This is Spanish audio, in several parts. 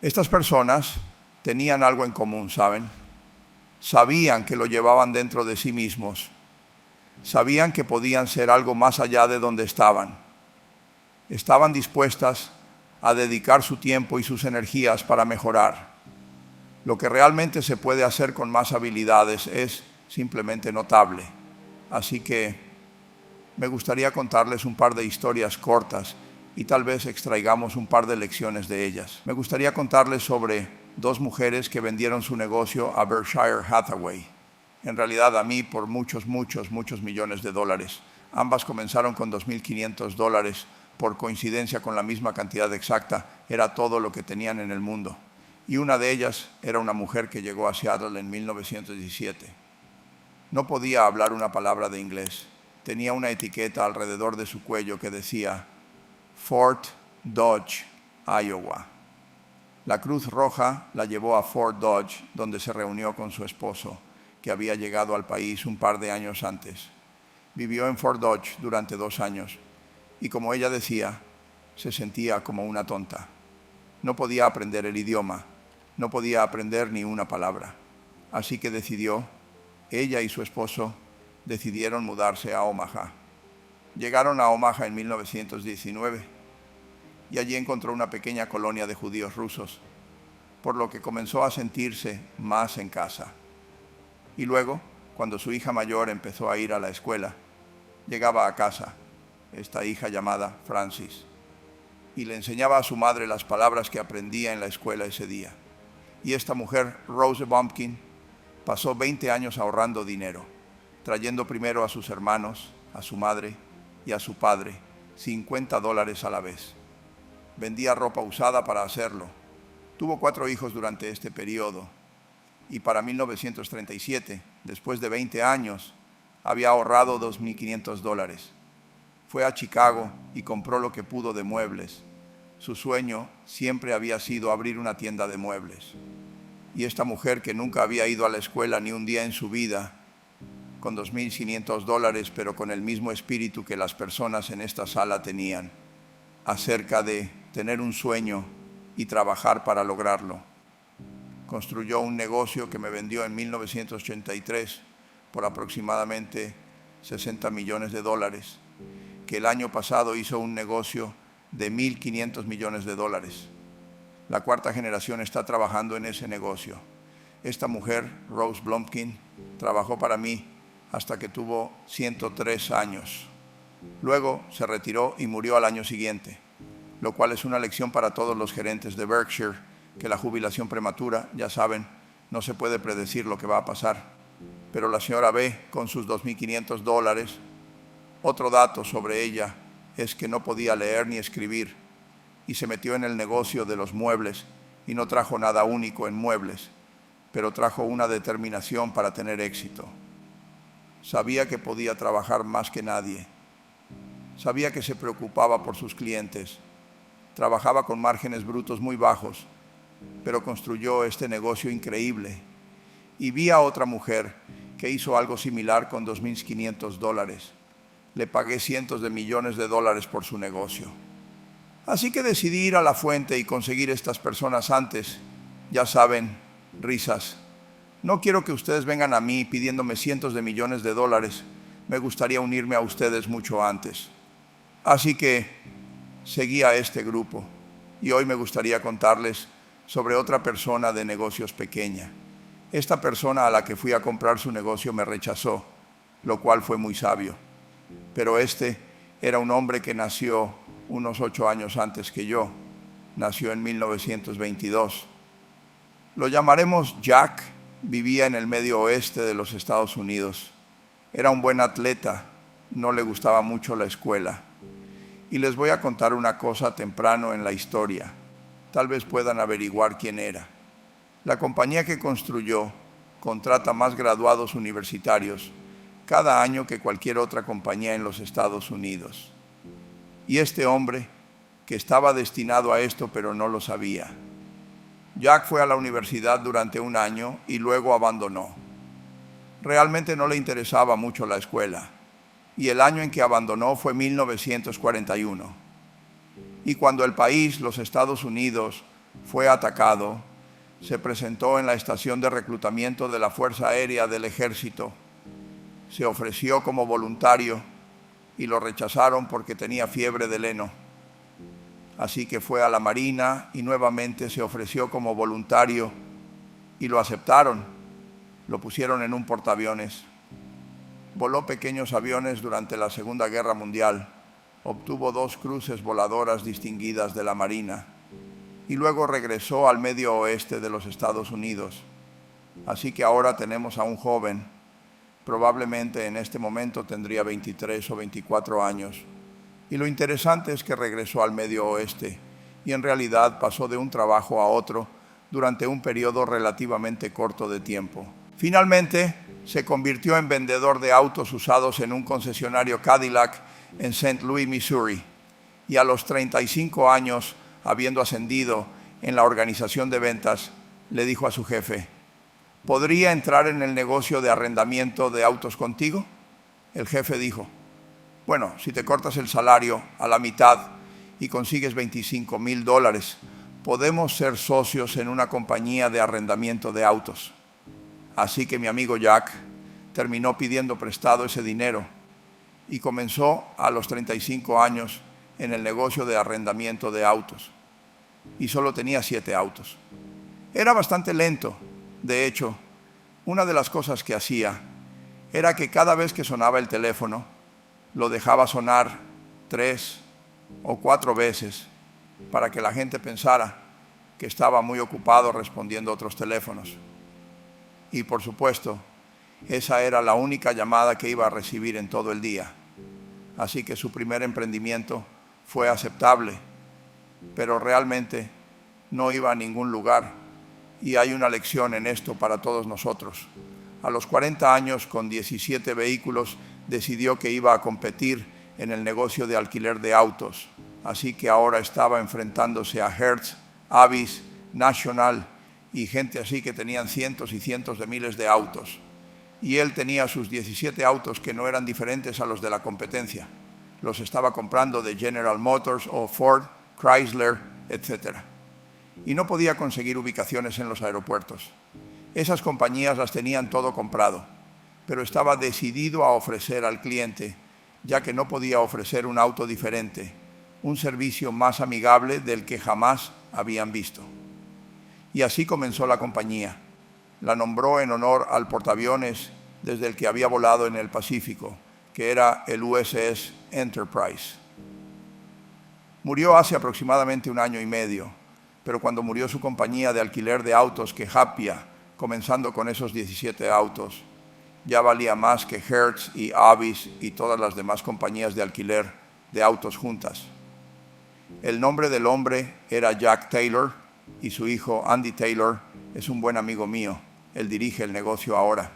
Estas personas tenían algo en común, ¿saben? Sabían que lo llevaban dentro de sí mismos. Sabían que podían ser algo más allá de donde estaban. Estaban dispuestas a dedicar su tiempo y sus energías para mejorar. Lo que realmente se puede hacer con más habilidades es simplemente notable. Así que me gustaría contarles un par de historias cortas y tal vez extraigamos un par de lecciones de ellas. Me gustaría contarles sobre dos mujeres que vendieron su negocio a Berkshire Hathaway. En realidad a mí por muchos millones de dólares. Ambas comenzaron con $2,500. Por coincidencia con la misma cantidad exacta, era todo lo que tenían en el mundo. Y una de ellas era una mujer que llegó a Seattle en 1917. No podía hablar una palabra de inglés. Tenía una etiqueta alrededor de su cuello que decía Fort Dodge, Iowa. La Cruz Roja la llevó a Fort Dodge, donde se reunió con su esposo, que había llegado al país un par de años antes. Vivió en Fort Dodge durante 2 años y, como ella decía, se sentía como una tonta. No podía aprender el idioma, no podía aprender ni una palabra. Así que ella y su esposo decidieron mudarse a Omaha. Llegaron a Omaha en 1919 y allí encontró una pequeña colonia de judíos rusos, por lo que comenzó a sentirse más en casa. Y luego, cuando su hija mayor empezó a ir a la escuela, llegaba a casa, esta hija llamada Francis, y le enseñaba a su madre las palabras que aprendía en la escuela ese día. Y esta mujer, Rose Bumpkin, pasó 20 años ahorrando dinero, trayendo primero a sus hermanos, a su madre y a su padre $50 a la vez. Vendía ropa usada para hacerlo. Tuvo 4 hijos durante este periodo y para 1937, después de 20 años, había ahorrado $2,500. Fue a Chicago y compró lo que pudo de muebles. Su sueño siempre había sido abrir una tienda de muebles. Y esta mujer, que nunca había ido a la escuela ni un día en su vida, con $2,500, pero con el mismo espíritu que las personas en esta sala tenían, acerca de tener un sueño y trabajar para lograrlo, construyó un negocio que me vendió en 1983 por aproximadamente $60 millones, que el año pasado hizo un negocio de $1,500 millones. La 4ª generación está trabajando en ese negocio. Esta mujer, Rose Bumpkin, trabajó para mí hasta que tuvo 103 años. Luego se retiró y murió al año siguiente, lo cual es una lección para todos los gerentes de Berkshire, que la jubilación prematura, ya saben, no se puede predecir lo que va a pasar. Pero la señora B, con sus $2,500, otro dato sobre ella es que no podía leer ni escribir y se metió en el negocio de los muebles y no trajo nada único en muebles, pero trajo una determinación para tener éxito. Sabía que podía trabajar más que nadie. Sabía que se preocupaba por sus clientes. Trabajaba con márgenes brutos muy bajos, pero construyó este negocio increíble. Y vi a otra mujer que hizo algo similar con $2,500. Le pagué cientos de millones de dólares por su negocio. Así que decidí ir a la fuente y conseguir estas personas antes. Ya saben, risas. No quiero que ustedes vengan a mí pidiéndome cientos de millones de dólares. Me gustaría unirme a ustedes mucho antes. Así que seguí a este grupo y hoy me gustaría contarles sobre otra persona de negocios pequeña. Esta persona a la que fui a comprar su negocio me rechazó, lo cual fue muy sabio. Pero este era un hombre que nació unos 8 años antes que yo. Nació en 1922. Lo llamaremos Jack. Vivía en el medio oeste de los Estados Unidos. Era un buen atleta. No le gustaba mucho la escuela. Y les voy a contar una cosa temprano en la historia. Tal vez puedan averiguar quién era. La compañía que construyó contrata más graduados universitarios cada año que cualquier otra compañía en los Estados Unidos. Y este hombre, que estaba destinado a esto pero no lo sabía. Jack fue a la universidad durante 1 año y luego abandonó. Realmente no le interesaba mucho la escuela. Y el año en que abandonó fue 1941. Y cuando el país, los Estados Unidos, fue atacado, se presentó en la estación de reclutamiento de la Fuerza Aérea del Ejército, se ofreció como voluntario y lo rechazaron porque tenía fiebre del heno. Así que fue a la Marina y nuevamente se ofreció como voluntario y lo aceptaron. Lo pusieron en un portaaviones. Voló pequeños aviones durante la Segunda Guerra Mundial. Obtuvo 2 cruces voladoras distinguidas de la Marina y luego regresó al medio oeste de los Estados Unidos. Así que ahora tenemos a un joven, probablemente en este momento tendría 23 o 24 años. Y lo interesante es que regresó al medio oeste y en realidad pasó de un trabajo a otro durante un periodo relativamente corto de tiempo. Finalmente, se convirtió en vendedor de autos usados en un concesionario Cadillac en St. Louis, Missouri. Y a los 35 años, habiendo ascendido en la organización de ventas, le dijo a su jefe: ¿podría entrar en el negocio de arrendamiento de autos contigo? El jefe dijo: bueno, si te cortas el salario a la mitad y consigues $25,000, podemos ser socios en una compañía de arrendamiento de autos. Así que mi amigo Jack terminó pidiendo prestado ese dinero y comenzó a los 35 años en el negocio de arrendamiento de autos. Y solo tenía 7 autos. Era bastante lento. De hecho, una de las cosas que hacía era que cada vez que sonaba el teléfono, lo dejaba sonar 3 o 4 veces para que la gente pensara que estaba muy ocupado respondiendo a otros teléfonos. Y por supuesto, esa era la única llamada que iba a recibir en todo el día. Así que su primer emprendimiento fue aceptable, pero realmente no iba a ningún lugar. Y hay una lección en esto para todos nosotros. A los 40 años, con 17 vehículos, decidió que iba a competir en el negocio de alquiler de autos. Así que ahora estaba enfrentándose a Hertz, Avis, National y gente así que tenían cientos y cientos de miles de autos. Y él tenía sus 17 autos que no eran diferentes a los de la competencia. Los estaba comprando de General Motors o Ford, Chrysler, etc. Y no podía conseguir ubicaciones en los aeropuertos. Esas compañías las tenían todo comprado, pero estaba decidido a ofrecer al cliente, ya que no podía ofrecer un auto diferente, un servicio más amigable del que jamás habían visto. Y así comenzó la compañía. La nombró en honor al portaaviones desde el que había volado en el Pacífico, que era el USS Enterprise. Murió hace aproximadamente 1 año y medio, pero cuando murió su compañía de alquiler de autos que Hapia, comenzando con esos 17 autos, ya valía más que Hertz y Avis y todas las demás compañías de alquiler de autos juntas. El nombre del hombre era Jack Taylor y su hijo Andy Taylor es un buen amigo mío. Él dirige el negocio ahora.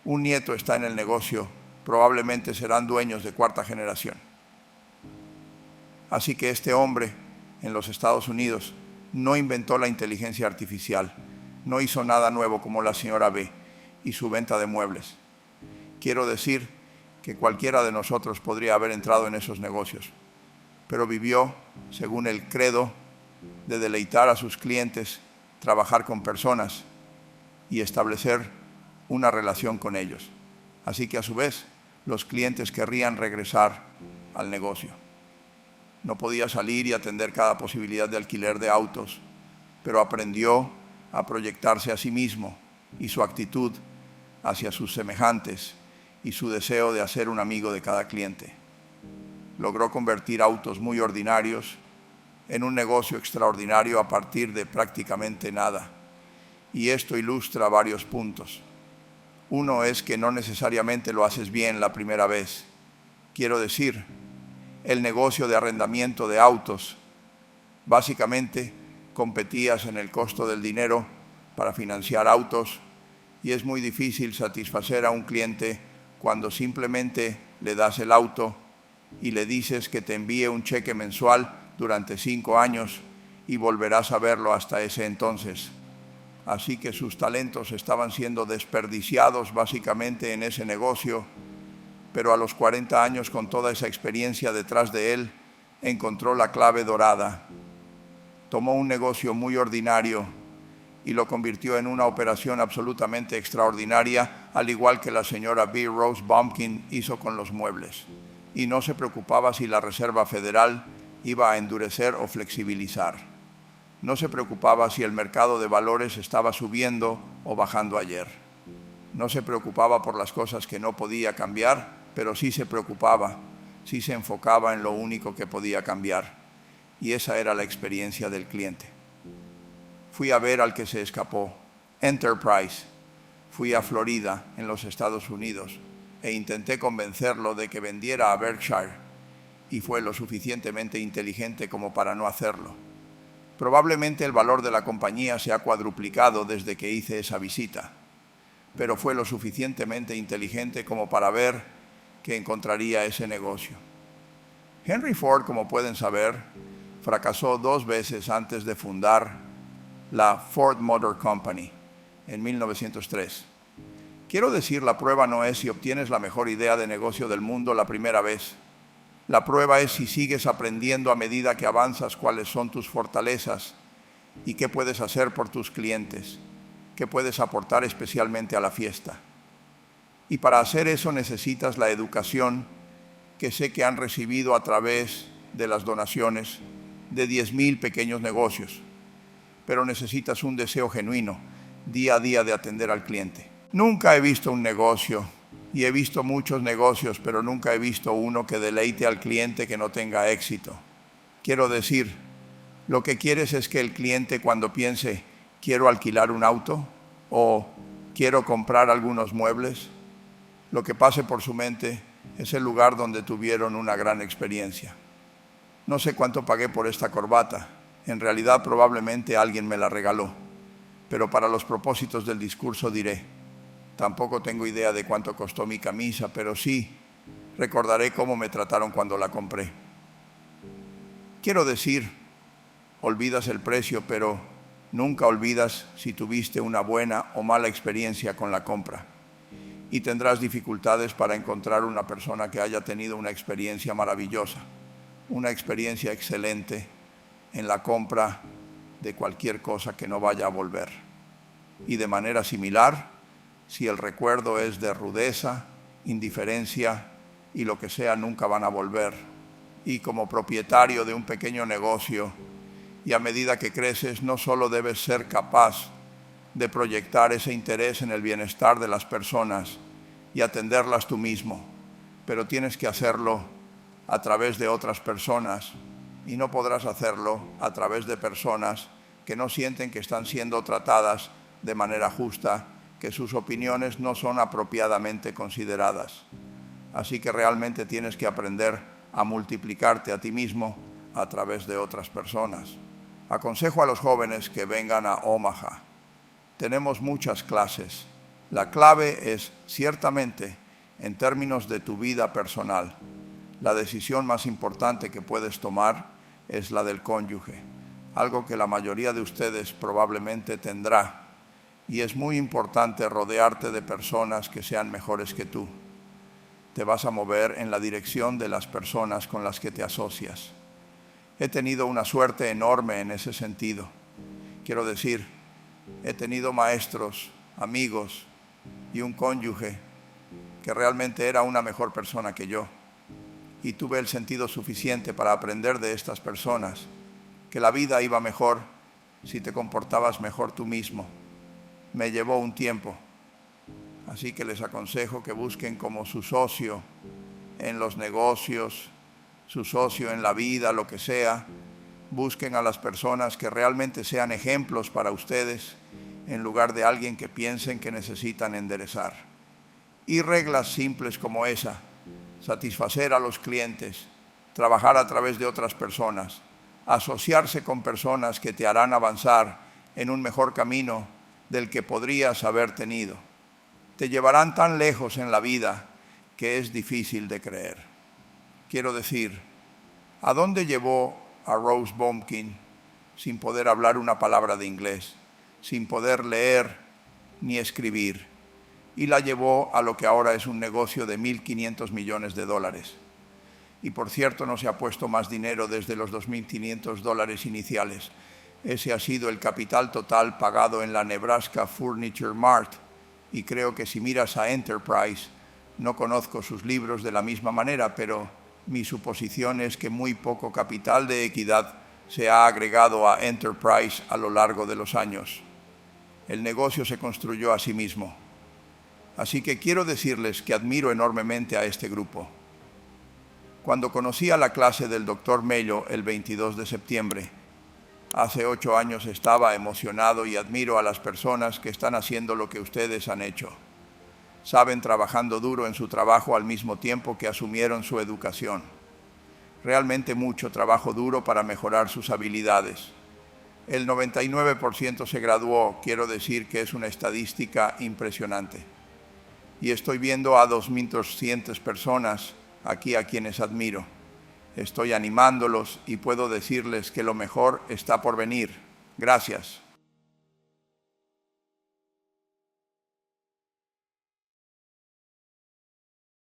Un nieto está en el negocio, probablemente serán dueños de 4ª generación. Así que este hombre en los Estados Unidos no inventó la inteligencia artificial, no hizo nada nuevo como la señora B y su venta de muebles. Quiero decir que cualquiera de nosotros podría haber entrado en esos negocios, pero vivió según el credo de deleitar a sus clientes, trabajar con personas y establecer una relación con ellos. Así que a su vez, los clientes querrían regresar al negocio. No podía salir y atender cada posibilidad de alquiler de autos, pero aprendió a proyectarse a sí mismo y su actitud hacia sus semejantes y su deseo de hacer un amigo de cada cliente. Logró convertir autos muy ordinarios en un negocio extraordinario a partir de prácticamente nada. Y esto ilustra varios puntos. Uno es que no necesariamente lo haces bien la primera vez. Quiero decir, el negocio de arrendamiento de autos, básicamente competías en el costo del dinero para financiar autos y es muy difícil satisfacer a un cliente cuando simplemente le das el auto y le dices que te envíe un cheque mensual durante 5 años y volverás a verlo hasta ese entonces. Así que sus talentos estaban siendo desperdiciados básicamente en ese negocio, pero a los 40 años, con toda esa experiencia detrás de él, encontró la clave dorada. tomó un negocio muy ordinario y lo convirtió en una operación absolutamente extraordinaria, al igual que la señora B. Rose Bumpkin hizo con los muebles. Y no se preocupaba si la Reserva Federal iba a endurecer o flexibilizar. No se preocupaba si el mercado de valores estaba subiendo o bajando ayer. No se preocupaba por las cosas que no podía cambiar, pero sí se preocupaba, sí se enfocaba en lo único que podía cambiar. Y esa era la experiencia del cliente. Fui a ver al que se escapó, Enterprise. Fui a Florida, en los Estados Unidos, e intenté convencerlo de que vendiera a Berkshire, y fue lo suficientemente inteligente como para no hacerlo. Probablemente el valor de la compañía se ha cuadruplicado desde que hice esa visita, pero fue lo suficientemente inteligente como para ver que encontraría ese negocio. Henry Ford, como pueden saber, fracasó 2 veces antes de fundar la Ford Motor Company en 1903. Quiero decir, la prueba no es si obtienes la mejor idea de negocio del mundo la primera vez. La prueba es si sigues aprendiendo a medida que avanzas cuáles son tus fortalezas y qué puedes hacer por tus clientes, qué puedes aportar especialmente a la fiesta. Y para hacer eso necesitas la educación que sé que han recibido a través de las donaciones de 10,000 pequeños negocios. Pero necesitas un deseo genuino, día a día, de atender al cliente. Nunca he visto un negocio, y he visto muchos negocios, pero nunca he visto uno que deleite al cliente que no tenga éxito. Quiero decir, lo que quieres es que el cliente, cuando piense, quiero alquilar un auto o quiero comprar algunos muebles, lo que pase por su mente es el lugar donde tuvieron una gran experiencia. No sé cuánto pagué por esta corbata. En realidad probablemente alguien me la regaló. Pero para los propósitos del discurso diré, tampoco tengo idea de cuánto costó mi camisa, pero sí recordaré cómo me trataron cuando la compré. Quiero decir, olvidas el precio, pero nunca olvidas si tuviste una buena o mala experiencia con la compra. Y tendrás dificultades para encontrar una persona que haya tenido una experiencia maravillosa, una experiencia excelente en la compra de cualquier cosa que no vaya a volver. Y de manera similar, si el recuerdo es de rudeza, indiferencia y lo que sea, nunca van a volver. Y como propietario de un pequeño negocio, y a medida que creces, no solo debes ser capaz de proyectar ese interés en el bienestar de las personas y atenderlas tú mismo, pero tienes que hacerlo a través de otras personas, y no podrás hacerlo a través de personas que no sienten que están siendo tratadas de manera justa, que sus opiniones no son apropiadamente consideradas. Así que realmente tienes que aprender a multiplicarte a ti mismo a través de otras personas. Aconsejo a los jóvenes que vengan a Omaha. Tenemos muchas clases. La clave es, ciertamente, en términos de tu vida personal. La decisión más importante que puedes tomar es la del cónyuge, algo que la mayoría de ustedes probablemente tendrá. Y es muy importante rodearte de personas que sean mejores que tú. Te vas a mover en la dirección de las personas con las que te asocias. He tenido una suerte enorme en ese sentido. Quiero decir, he tenido maestros, amigos y un cónyuge que realmente era una mejor persona que yo. Y tuve el sentido suficiente para aprender de estas personas que la vida iba mejor si te comportabas mejor tú mismo. Me llevó un tiempo, así que les aconsejo que busquen como su socio en los negocios, su socio en la vida, lo que sea. Busquen a las personas que realmente sean ejemplos para ustedes, en lugar de alguien que piensen que necesitan enderezar. Y reglas simples como esa: satisfacer a los clientes, trabajar a través de otras personas, asociarse con personas que te harán avanzar en un mejor camino del que podrías haber tenido. Te llevarán tan lejos en la vida que es difícil de creer. Quiero decir, ¿a dónde llevó a Rose Bumpkin sin poder hablar una palabra de inglés, sin poder leer ni escribir? Y la llevó a lo que ahora es un negocio de $1,500 millones. Y por cierto, no se ha puesto más dinero desde los $2,500 iniciales. Ese ha sido el capital total pagado en la Nebraska Furniture Mart, y creo que si miras a Enterprise, no conozco sus libros de la misma manera, pero mi suposición es que muy poco capital de Equidad se ha agregado a Enterprise a lo largo de los años. El negocio se construyó a sí mismo. Así que quiero decirles que admiro enormemente a este grupo. Cuando conocí a la clase del Dr. Mello el 22 de septiembre, hace 8 años, estaba emocionado y admiro a las personas que están haciendo lo que ustedes han hecho. Saben, trabajando duro en su trabajo al mismo tiempo que asumieron su educación. Realmente mucho trabajo duro para mejorar sus habilidades. El 99% se graduó, quiero decir que es una estadística impresionante. Y estoy viendo a 2.200 personas aquí a quienes admiro. Estoy animándolos y puedo decirles que lo mejor está por venir. Gracias.